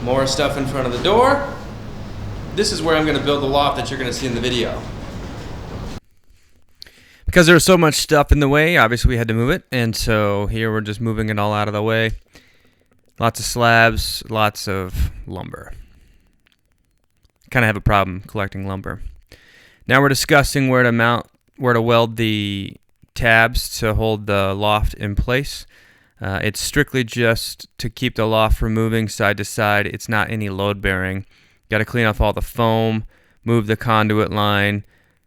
More stuff in front of the door. This is where I'm going to build the loft that you're going to see in the video. Because there was so much stuff in the way, obviously we had to move it, and so here we're just moving it all out of the way. Lots of slabs, lots of lumber. Kind of have a problem collecting lumber. Now we're discussing where to weld the tabs to hold the loft in place. It's strictly just to keep the loft from moving side to side. It's not any load bearing. Got to clean off all the foam, move the conduit line,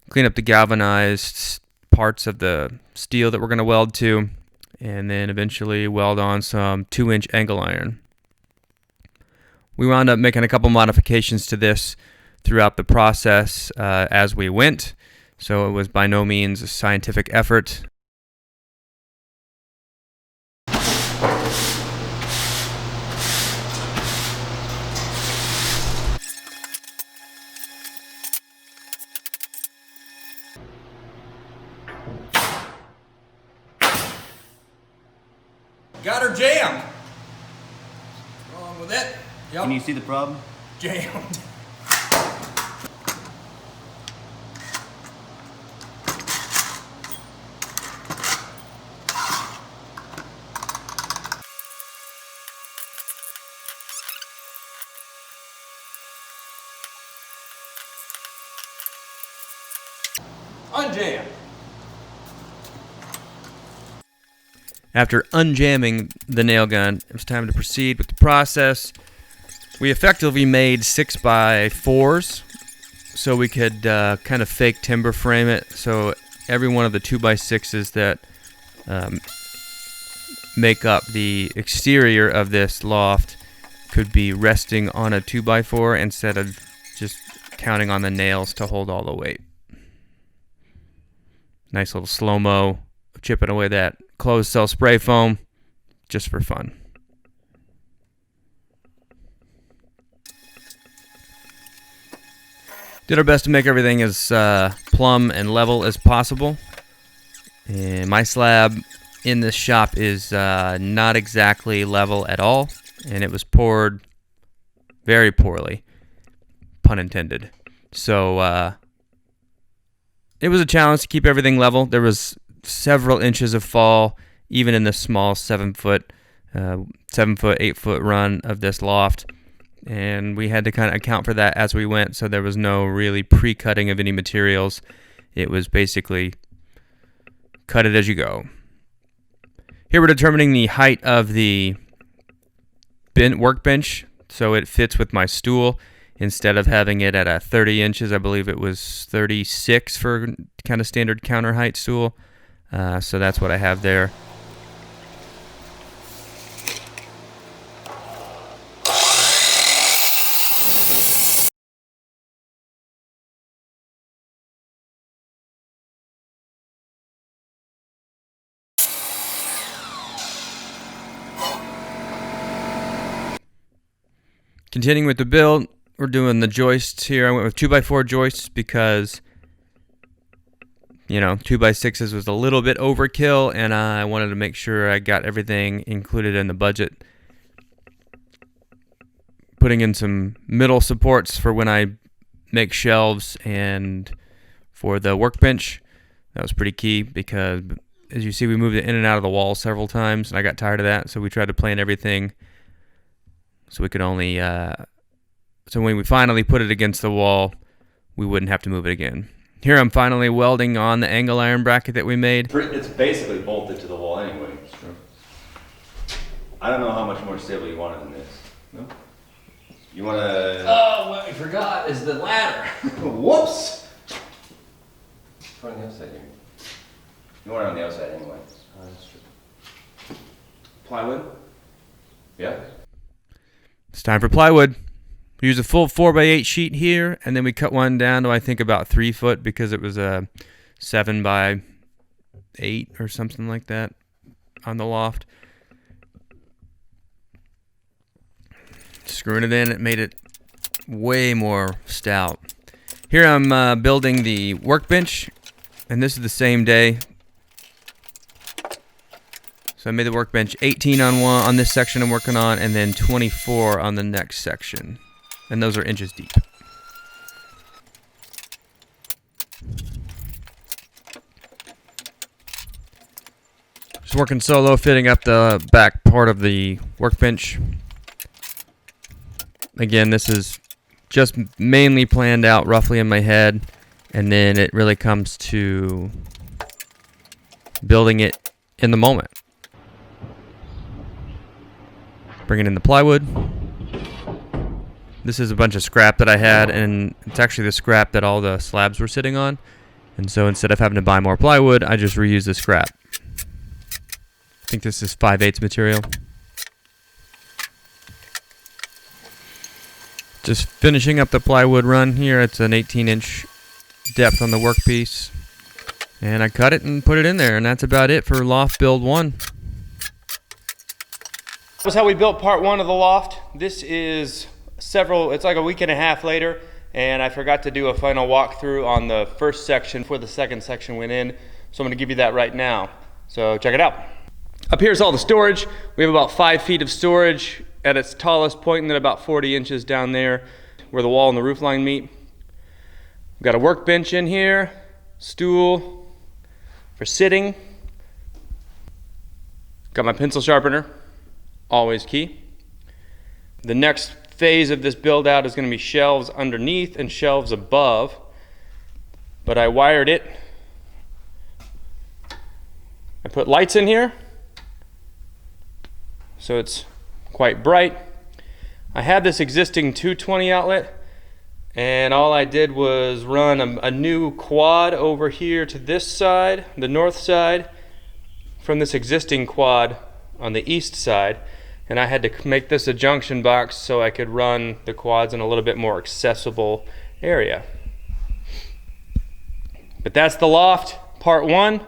clean up the galvanized parts of the steel that we're going to weld to, and then eventually weld on some 2-inch angle iron. We wound up making a couple modifications to this throughout the process as we went, so it was by no means a scientific effort. Got her jammed. What's wrong with it? Yep. Can you see the problem? Jammed. Unjam. After unjamming the nail gun, it was time to proceed with the process. We effectively made 6x4s so we could kind of fake timber frame it. So every one of the 2x6s that make up the exterior of this loft could be resting on a 2x4 instead of just counting on the nails to hold all the weight. Nice little slow-mo, chipping away that closed cell spray foam just for fun. Did our best to make everything as plumb and level as possible. And my slab in this shop is not exactly level at all, and it was poured very poorly, pun intended. So it was a challenge to keep everything level. There was several inches of fall, even in the small 7-foot, 8-foot run of this loft. And we had to kind of account for that as we went, so there was no really pre-cutting of any materials. It was basically cut it as you go. Here we're determining the height of the workbench, so it fits with my stool. Instead of having it at 30 inches, I believe it was 36 for kind of standard counter height stool. So that's what I have there. Continuing with the build, we're doing the joists here. I went with 2x4 joists because, 2x6s was a little bit overkill, and I wanted to make sure I got everything included in the budget. Putting in some middle supports for when I make shelves and for the workbench. That was pretty key because, as you see, we moved it in and out of the wall several times, and I got tired of that, so we tried to plan everything so we could only, so when we finally put it against the wall, we wouldn't have to move it again. Here I'm finally welding on the angle iron bracket that we made. It's basically bolted to the wall anyway. Sure. I don't know how much more stable you want it than this. No? You want to... Oh, what I forgot is the ladder. Whoops! Try on the outside here. You want it on the outside anyway. That's true. Plywood? Yeah. It's time for plywood. We used a full 4x8 sheet here, and then we cut one down to I think about 3 foot because it was a 7x8 or something like that on the loft. Screwing it in, it made it way more stout. Here I'm building the workbench, and this is the same day. So So I made the workbench 18 on this section I'm working on, and then 24 on the next section. And those are inches deep. Just working solo, fitting up the back part of the workbench. Again, this is just mainly planned out roughly in my head, and then it really comes to building it in the moment. Bringing in the plywood. This is a bunch of scrap that I had, and it's actually the scrap that all the slabs were sitting on. And so instead of having to buy more plywood, I just reuse the scrap. I think this is 5/8 material. Just finishing up the plywood run here. It's an 18-inch depth on the workpiece. And I cut it and put it in there, and that's about it for loft build 1. That was how we built part 1 of the loft. This is it's like a week and a half later, and I forgot to do a final walkthrough on the first section before the second section went in, so I'm going to give you that right now. So check it out. Up here's all the storage. We have about 5 feet of storage at its tallest point, and then about 40 inches down there where the wall and the roof line meet. We've got a workbench in here, stool for sitting. Got my pencil sharpener, always key. The next phase of this build out is going to be shelves underneath and shelves above, but I wired it. I put lights in here so it's quite bright. I had this existing 220 outlet, and all I did was run a new quad over here to this side, the north side, from this existing quad on the east side. And I had to make this a junction box so I could run the quads in a little bit more accessible area. But that's the loft, part 1.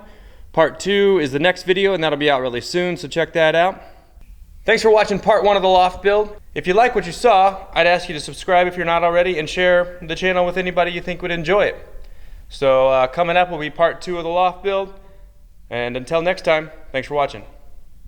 Part 2 is the next video, and that'll be out really soon, so check that out. Thanks for watching part 1 of the loft build. If you like what you saw, I'd ask you to subscribe if you're not already, and share the channel with anybody you think would enjoy it. So coming up will be part 2 of the loft build. And until next time, thanks for watching.